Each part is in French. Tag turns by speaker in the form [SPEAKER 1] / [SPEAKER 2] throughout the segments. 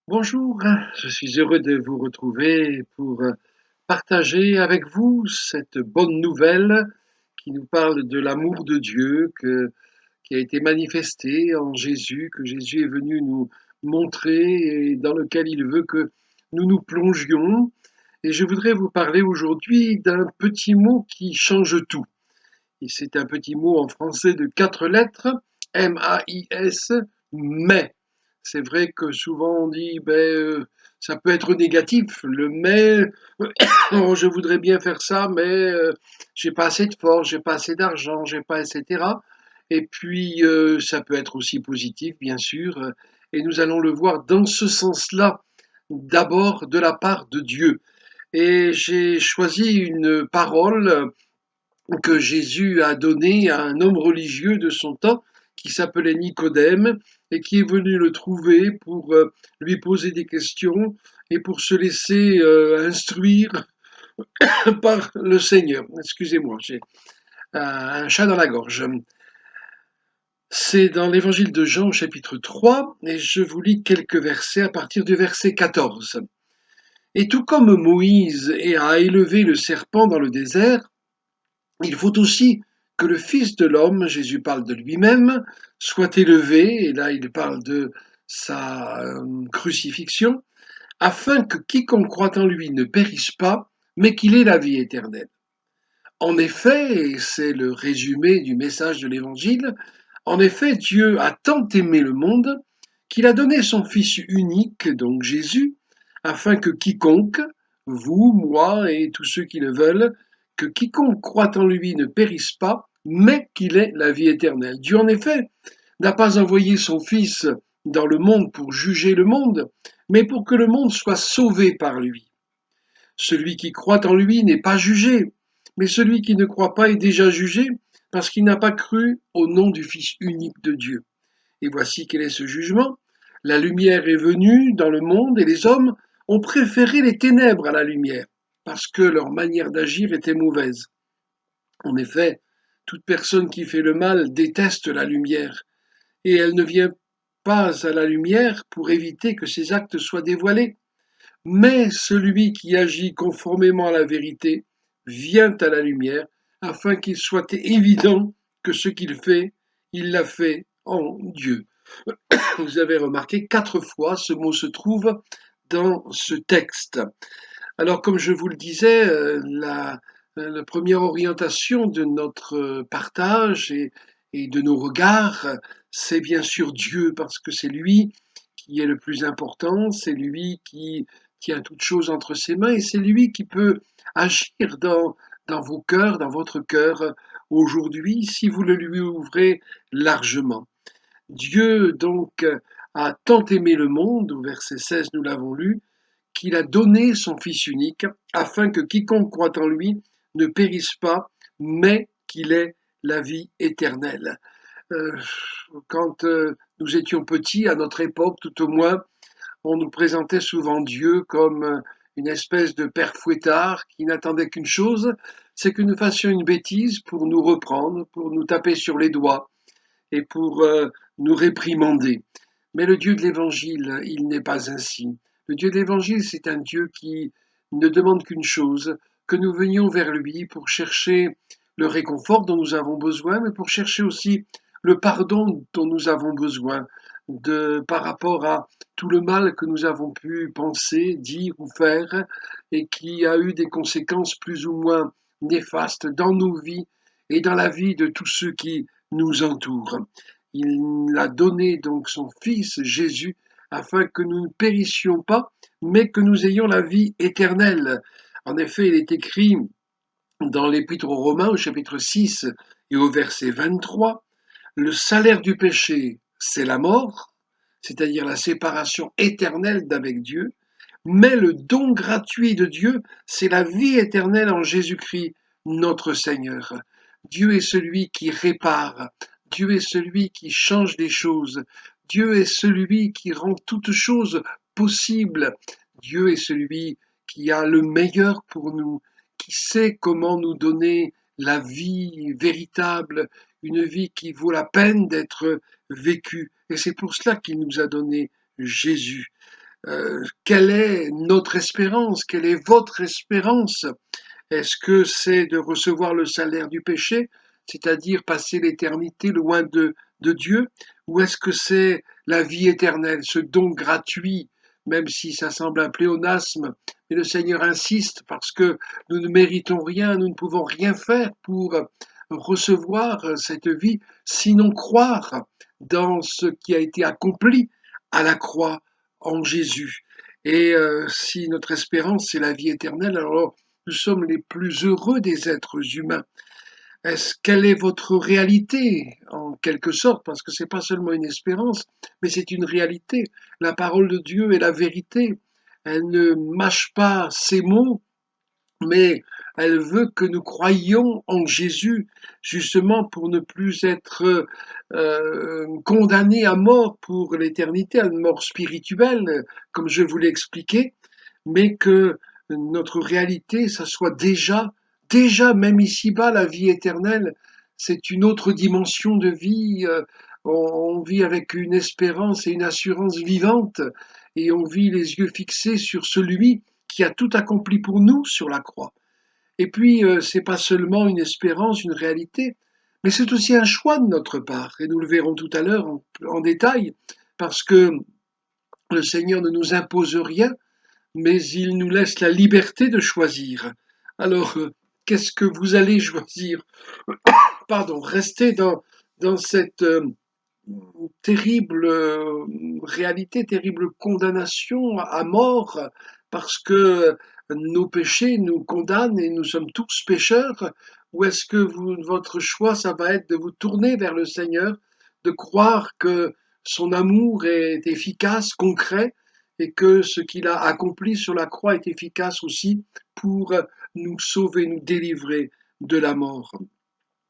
[SPEAKER 1] Bonjour, je suis heureux de vous retrouver pour partager avec vous cette bonne nouvelle qui nous parle de l'amour de Dieu qui a été manifesté en Jésus, que Jésus est venu nous montrer et dans lequel il veut que nous nous plongions. Et je voudrais vous parler aujourd'hui d'un petit mot qui change tout. Et c'est un petit mot en français de 4 lettres, M-A-I-S, mais. C'est vrai que souvent on dit, ça peut être négatif, le mais, oh, je voudrais bien faire ça, mais j'ai pas assez de force, j'ai pas assez d'argent, j'ai pas, etc. Et puis, ça peut être aussi positif, bien sûr, et nous allons le voir dans ce sens-là, d'abord de la part de Dieu. Et j'ai choisi une parole que Jésus a donné à un homme religieux de son temps qui s'appelait Nicodème et qui est venu le trouver pour lui poser des questions et pour se laisser instruire par le Seigneur. Excusez-moi, j'ai un chat dans la gorge. C'est dans l'évangile de Jean, chapitre 3, et je vous lis quelques versets à partir du verset 14. Et tout comme Moïse a élevé le serpent dans le désert, il faut aussi que le Fils de l'homme, Jésus parle de lui-même, soit élevé, et là il parle de sa crucifixion, afin que quiconque croit en lui ne périsse pas, mais qu'il ait la vie éternelle. En effet, et c'est le résumé du message de l'Évangile, en effet Dieu a tant aimé le monde qu'il a donné son Fils unique, donc Jésus, afin que quiconque, vous, moi et tous ceux qui le veulent, que quiconque croit en lui ne périsse pas, mais qu'il ait la vie éternelle. Dieu, en effet, n'a pas envoyé son Fils dans le monde pour juger le monde, mais pour que le monde soit sauvé par lui. Celui qui croit en lui n'est pas jugé, mais celui qui ne croit pas est déjà jugé, parce qu'il n'a pas cru au nom du Fils unique de Dieu. Et voici quel est ce jugement. La lumière est venue dans le monde et les hommes ont préféré les ténèbres à la lumière, parce que leur manière d'agir était mauvaise. En effet, toute personne qui fait le mal déteste la lumière, et elle ne vient pas à la lumière pour éviter que ses actes soient dévoilés. Mais celui qui agit conformément à la vérité vient à la lumière, afin qu'il soit évident que ce qu'il fait, il l'a fait en Dieu. Vous avez remarqué, 4 fois ce mot se trouve dans ce texte. Alors, comme je vous le disais, la première orientation de notre partage et de nos regards, c'est bien sûr Dieu, parce que c'est lui qui est le plus important, c'est lui qui tient toutes choses entre ses mains, et c'est lui qui peut agir dans vos cœurs, dans votre cœur aujourd'hui, si vous le lui ouvrez largement. Dieu donc a tant aimé le monde, au verset 16 nous l'avons lu, qu'il a donné son Fils unique, afin que quiconque croit en lui ne périsse pas, mais qu'il ait la vie éternelle. Euh, quand nous étions petits, à notre époque tout au moins, on nous présentait souvent Dieu comme une espèce de père fouettard qui n'attendait qu'une chose, c'est que nous fassions une bêtise pour nous reprendre, pour nous taper sur les doigts et pour nous réprimander. Mais le Dieu de l'Évangile, il n'est pas ainsi. Le Dieu de l'Évangile, c'est un Dieu qui ne demande qu'une chose, que nous venions vers lui pour chercher le réconfort dont nous avons besoin, mais pour chercher aussi le pardon dont nous avons besoin par rapport à tout le mal que nous avons pu penser, dire ou faire, et qui a eu des conséquences plus ou moins néfastes dans nos vies et dans la vie de tous ceux qui nous entourent. Il a donné donc son Fils Jésus afin que nous ne périssions pas, mais que nous ayons la vie éternelle. En effet, il est écrit dans l'Épître aux Romains au chapitre 6 et au verset 23, le salaire du péché, c'est la mort, c'est-à-dire la séparation éternelle d'avec Dieu, mais le don gratuit de Dieu, c'est la vie éternelle en Jésus-Christ, notre Seigneur. Dieu est celui qui répare, Dieu est celui qui change les choses, Dieu est celui qui rend toutes choses possibles, Dieu est celui qui a le meilleur pour nous, qui sait comment nous donner la vie véritable, une vie qui vaut la peine d'être vécue. Et c'est pour cela qu'il nous a donné Jésus. Quelle est notre espérance? Quelle est votre espérance? Est-ce que c'est de recevoir le salaire du péché, c'est-à-dire passer l'éternité loin de Dieu? Ou est-ce que c'est la vie éternelle, ce don gratuit, même si ça semble un pléonasme, mais le Seigneur insiste parce que nous ne méritons rien, nous ne pouvons rien faire pour recevoir cette vie, sinon croire dans ce qui a été accompli à la croix en Jésus. Et si notre espérance, c'est la vie éternelle, alors nous sommes les plus heureux des êtres humains. Quelle est votre réalité, en quelque sorte, parce que c'est pas seulement une espérance, mais c'est une réalité. La parole de Dieu est la vérité. Elle ne mâche pas ses mots, mais elle veut que nous croyions en Jésus, justement pour ne plus être condamnés à mort pour l'éternité, à une mort spirituelle, comme je vous l'ai expliqué, mais que notre réalité, ça soit déjà même ici-bas, la vie éternelle, c'est une autre dimension de vie. On vit avec une espérance et une assurance vivante, et on vit les yeux fixés sur celui qui a tout accompli pour nous sur la croix. Et puis, c'est pas seulement une espérance, une réalité, mais c'est aussi un choix de notre part. Et nous le verrons tout à l'heure en détail, parce que le Seigneur ne nous impose rien, mais il nous laisse la liberté de choisir. Alors, qu'est-ce que vous allez choisir? Pardon, rester dans cette terrible réalité, terrible condamnation à mort, parce que nos péchés nous condamnent et nous sommes tous pécheurs, ou est-ce que votre choix, ça va être de vous tourner vers le Seigneur, de croire que son amour est efficace, concret, et que ce qu'il a accompli sur la croix est efficace aussi pour nous sauver, nous délivrer de la mort.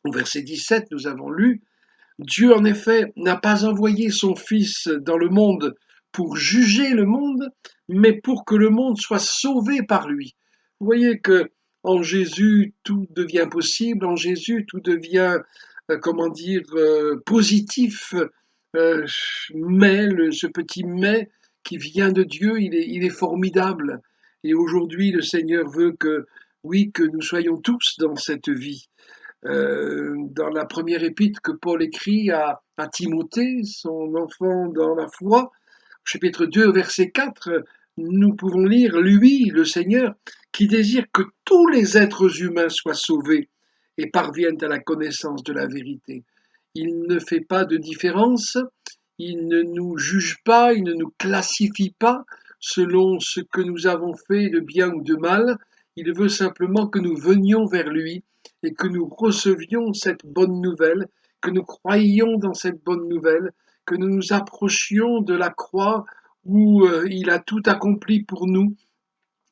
[SPEAKER 1] Au verset 17, nous avons lu: Dieu, en effet, n'a pas envoyé son Fils dans le monde pour juger le monde, mais pour que le monde soit sauvé par lui. Vous voyez que en Jésus, tout devient possible, en Jésus, tout devient, comment dire, positif, euh, mais ce petit mais qui vient de Dieu, il est formidable. Et aujourd'hui, le Seigneur veut que, oui, que nous soyons tous dans cette vie. Dans la première épître que Paul écrit à Timothée, son enfant dans la foi, chapitre 2, verset 4, nous pouvons lire: Lui, le Seigneur, qui désire que tous les êtres humains soient sauvés et parviennent à la connaissance de la vérité. Il ne fait pas de différence, il ne nous juge pas, il ne nous classifie pas selon ce que nous avons fait de bien ou de mal. Il veut simplement que nous venions vers lui et que nous recevions cette bonne nouvelle, que nous croyions dans cette bonne nouvelle, que nous nous approchions de la croix où il a tout accompli pour nous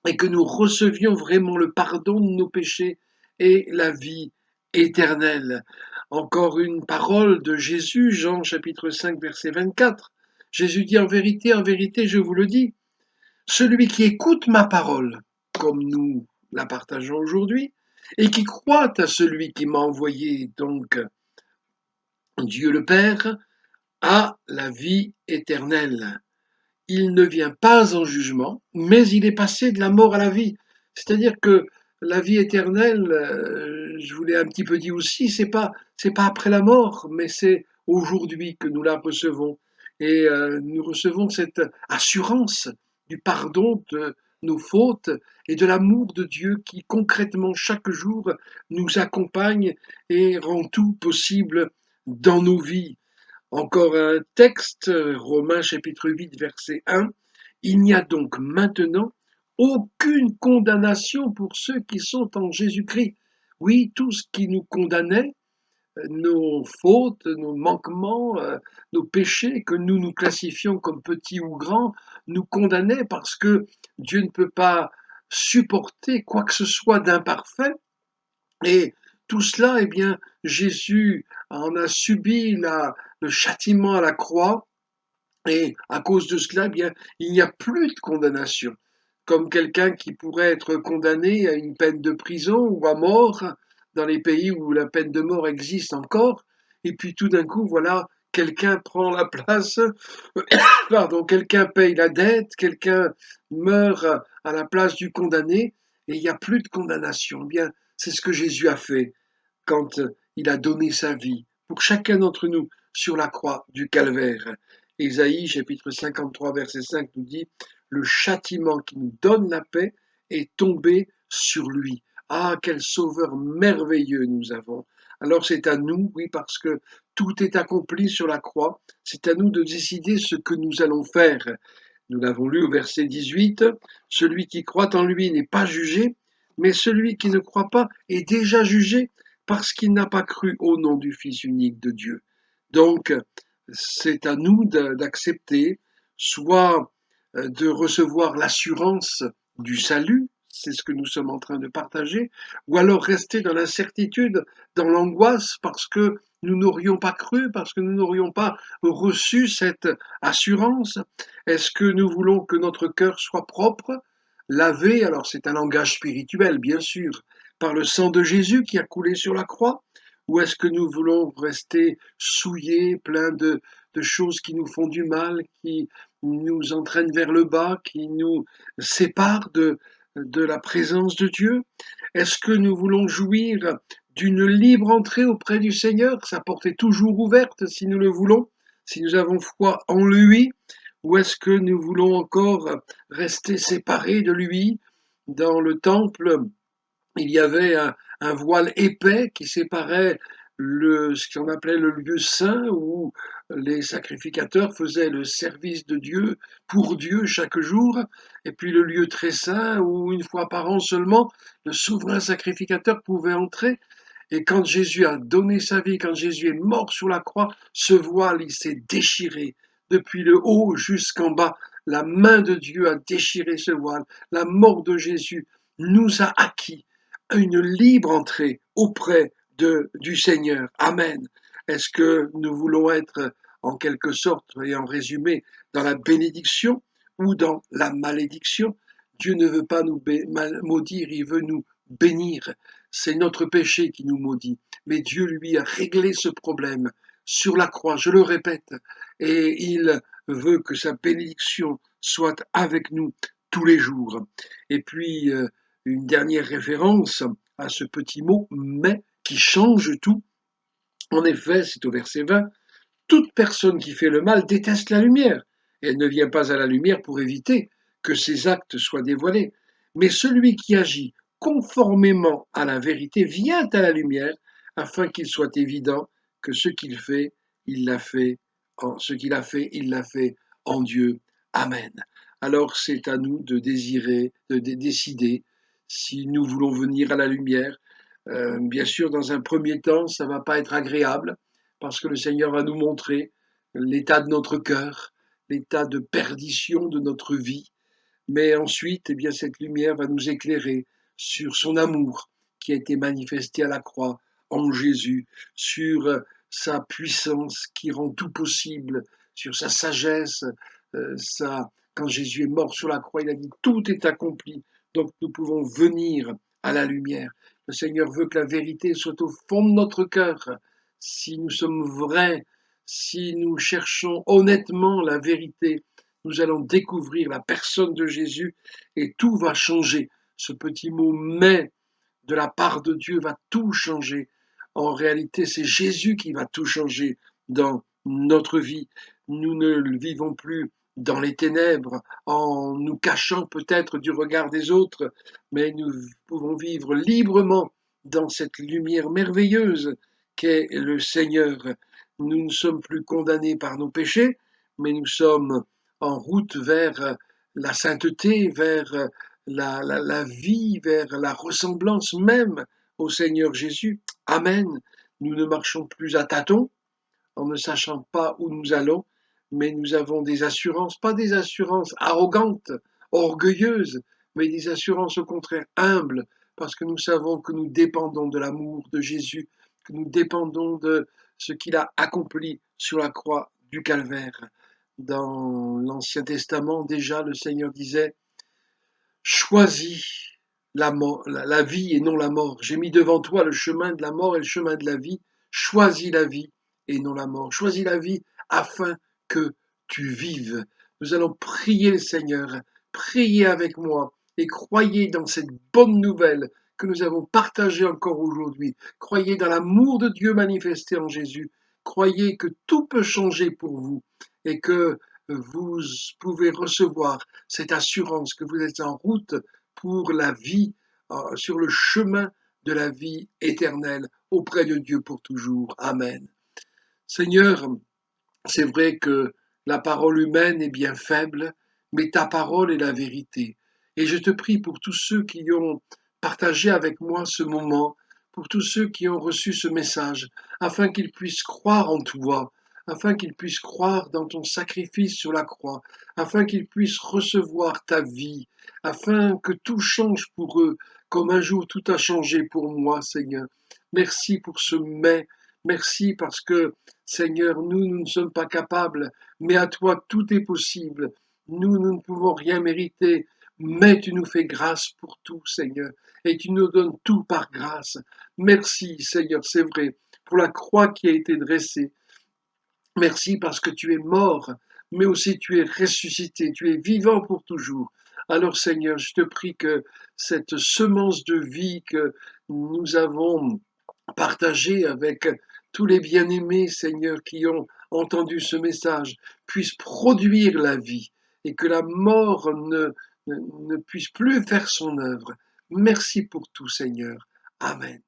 [SPEAKER 1] et que nous recevions vraiment le pardon de nos péchés et la vie éternelle. Encore une parole de Jésus, Jean chapitre 5 verset 24. Jésus dit: en vérité, je vous le dis, celui qui écoute ma parole, comme nous la partageons aujourd'hui, et qui croit à celui qui m'a envoyé, donc Dieu le Père, a la vie éternelle. Il ne vient pas en jugement, mais il est passé de la mort à la vie. C'est-à-dire que la vie éternelle, je vous l'ai un petit peu dit aussi, c'est pas après la mort, mais c'est aujourd'hui que nous la recevons. Et nous recevons cette assurance du pardon de nos fautes et de l'amour de Dieu qui concrètement chaque jour nous accompagne et rend tout possible dans nos vies. Encore un texte, Romains chapitre 8, verset 1. Il n'y a donc maintenant aucune condamnation pour ceux qui sont en Jésus-Christ. Oui, tout ce qui nous condamnait, nos fautes, nos manquements, nos péchés que nous nous classifions comme petits ou grands, nous condamnait parce que Dieu ne peut pas supporter quoi que ce soit d'imparfait. Et tout cela, eh bien, Jésus en a subi le châtiment à la croix, et à cause de cela, eh bien, il n'y a plus de condamnation. Comme quelqu'un qui pourrait être condamné à une peine de prison ou à mort dans les pays où la peine de mort existe encore, et puis tout d'un coup, voilà quelqu'un prend la place, pardon, quelqu'un paye la dette, quelqu'un meurt à la place du condamné, et il n'y a plus de condamnation. Eh bien, c'est ce que Jésus a fait quand il a donné sa vie pour chacun d'entre nous sur la croix du calvaire. Ésaïe chapitre 53 verset 5 nous dit, le châtiment qui nous donne la paix est tombé sur lui. Ah, quel sauveur merveilleux nous avons. Alors c'est à nous, oui, parce que tout est accompli sur la croix, c'est à nous de décider ce que nous allons faire. Nous l'avons lu au verset 18, celui qui croit en lui n'est pas jugé, mais celui qui ne croit pas est déjà jugé parce qu'il n'a pas cru au nom du Fils unique de Dieu. Donc, c'est à nous d'accepter soit de recevoir l'assurance du salut, c'est ce que nous sommes en train de partager, ou alors rester dans l'incertitude, dans l'angoisse, parce que nous n'aurions pas cru, parce que nous n'aurions pas reçu cette assurance. Est-ce que nous voulons que notre cœur soit propre, lavé, alors c'est un langage spirituel, bien sûr, par le sang de Jésus qui a coulé sur la croix, ou est-ce que nous voulons rester souillés, pleins de choses qui nous font du mal, qui nous entraînent vers le bas, qui nous séparent de la présence de Dieu? Est-ce que nous voulons jouir d'une libre entrée auprès du Seigneur? Sa porte est toujours ouverte si nous le voulons, si nous avons foi en lui, ou est-ce que nous voulons encore rester séparés de lui? Dans le temple, il y avait un voile épais qui séparait ce qu'on appelait le lieu saint, où les sacrificateurs faisaient le service de Dieu pour Dieu chaque jour, et puis le lieu très saint, où une fois par an seulement, le souverain sacrificateur pouvait entrer. Et quand Jésus a donné sa vie, quand Jésus est mort sur la croix, ce voile, il s'est déchiré depuis le haut jusqu'en bas. La main de Dieu a déchiré ce voile. La mort de Jésus nous a acquis une libre entrée auprès du Seigneur. Amen. Est-ce que nous voulons être en quelque sorte et en résumé dans la bénédiction ou dans la malédiction? Dieu ne veut pas nous maudire, il veut nous bénir. C'est notre péché qui nous maudit. Mais Dieu, lui, a réglé ce problème sur la croix, je le répète, et il veut que sa bénédiction soit avec nous tous les jours. Et puis, une dernière référence à ce petit mot mais qui change tout. En effet, c'est au verset 20, toute personne qui fait le mal déteste la lumière, et elle ne vient pas à la lumière pour éviter que ses actes soient dévoilés. Mais celui qui agit conformément à la vérité vient à la lumière afin qu'il soit évident que ce qu'il fait, il l'a fait ce qu'il a fait, il l'a fait en Dieu. Amen. Alors c'est à nous de désirer, de décider si nous voulons venir à la lumière. Bien sûr, dans un premier temps, ça ne va pas être agréable parce que le Seigneur va nous montrer l'état de notre cœur, l'état de perdition de notre vie. Mais ensuite, eh bien, cette lumière va nous éclairer sur son amour qui a été manifesté à la croix en Jésus, sur sa puissance qui rend tout possible, sur sa sagesse. Quand Jésus est mort sur la croix, il a dit tout est accompli. Donc nous pouvons venir à la lumière. Le Seigneur veut que la vérité soit au fond de notre cœur. Si nous sommes vrais, si nous cherchons honnêtement la vérité, nous allons découvrir la personne de Jésus et tout va changer. Ce petit mot mais de la part de Dieu va tout changer. En réalité, c'est Jésus qui va tout changer dans notre vie. Nous ne vivons plus dans les ténèbres, en nous cachant peut-être du regard des autres, mais nous pouvons vivre librement dans cette lumière merveilleuse qu'est le Seigneur. Nous ne sommes plus condamnés par nos péchés, mais nous sommes en route vers la sainteté, vers la vie, vers la ressemblance même au Seigneur Jésus. Amen. Nous ne marchons plus à tâtons, en ne sachant pas où nous allons, mais nous avons des assurances, pas des assurances arrogantes, orgueilleuses, mais des assurances au contraire humbles, parce que nous savons que nous dépendons de l'amour de Jésus, que nous dépendons de ce qu'il a accompli sur la croix du calvaire. Dans l'Ancien Testament, déjà, le Seigneur disait, choisis la vie et non la mort. J'ai mis devant toi le chemin de la mort et le chemin de la vie. Choisis la vie et non la mort. Choisis la vie afin que tu vives. Nous allons prier le Seigneur. Priez avec moi et croyez dans cette bonne nouvelle que nous avons partagée encore aujourd'hui. Croyez dans l'amour de Dieu manifesté en Jésus. Croyez que tout peut changer pour vous et que vous pouvez recevoir cette assurance que vous êtes en route pour la vie, sur le chemin de la vie éternelle auprès de Dieu pour toujours. Amen. Seigneur, c'est vrai que la parole humaine est bien faible, mais ta parole est la vérité. Et je te prie pour tous ceux qui ont partagé avec moi ce moment, pour tous ceux qui ont reçu ce message, afin qu'ils puissent croire en toi, afin qu'ils puissent croire dans ton sacrifice sur la croix, afin qu'ils puissent recevoir ta vie, afin que tout change pour eux, comme un jour tout a changé pour moi, Seigneur. Merci pour ce mais, merci parce que Seigneur, nous ne sommes pas capables, mais à toi tout est possible. Nous ne pouvons rien mériter, mais tu nous fais grâce pour tout, Seigneur, et tu nous donnes tout par grâce. Merci, Seigneur, c'est vrai, pour la croix qui a été dressée. Merci parce que tu es mort, mais aussi tu es ressuscité, tu es vivant pour toujours. Alors, Seigneur, je te prie que cette semence de vie que nous avons partagée avec tous les bien-aimés, Seigneur, qui ont entendu ce message, puisse produire la vie et que la mort ne puisse plus faire son œuvre. Merci pour tout, Seigneur. Amen.